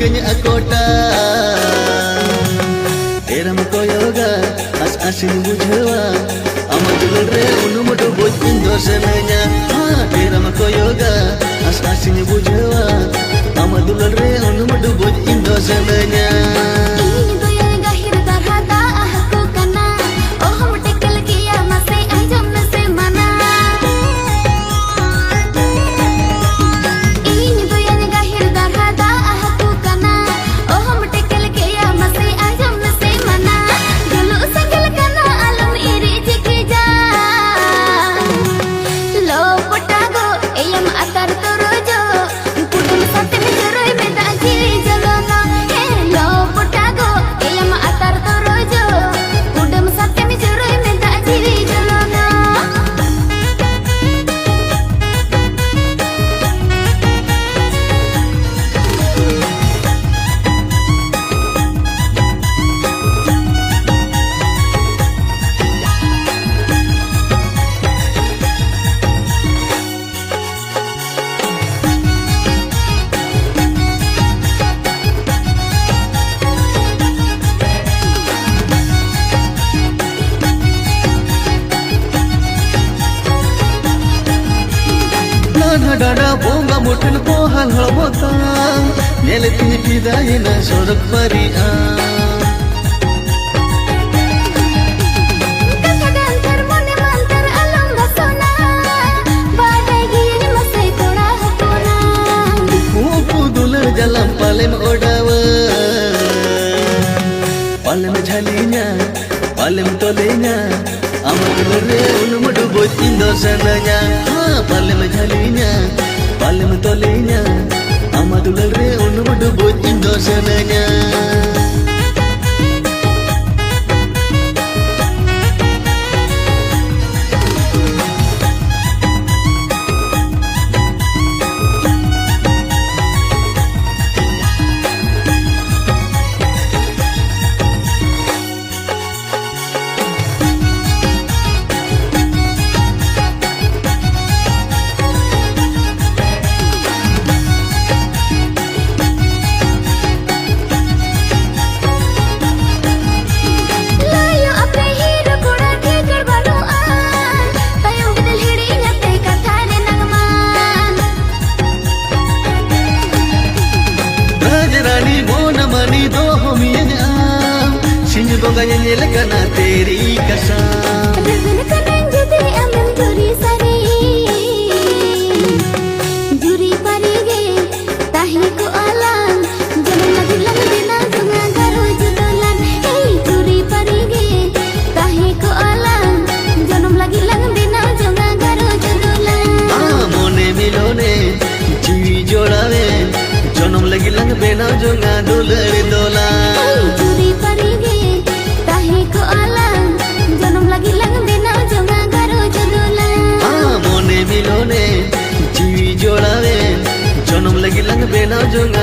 kenya akota teram koyoga as asin bujhawa amadul re unumudu bojin dosananya teram koyoga as asin bujhawa amadul re unumudu bojin dosananya dada bonga mutin pohal halbotang nele tini pidayina sorak paria kasadantar mone mantar alam basona badai gini masai toda hapona upu dular jalam palem odawa palem jhalinya palem tolenya amadul re unumudu bojin dosananya palem jhalinya palem tolenya amadul re unumudu bojin dosananya bonganya nyelekana teri kasam Ragana kanan jute aman juri sari Juri parige tahi ko alam Jangan lagi lang dina dunga garu judolan Hey juri parige tahi ko alam Jangan lagi lang dina dunga garu judolan mone milone jiwi jodawe janam lagi lang bena jonga dolare dola Hey juri parige ko alam janam lagi lang bena jonga garu judolan mone milone jiwi jodawe janam lagi lang bena jonga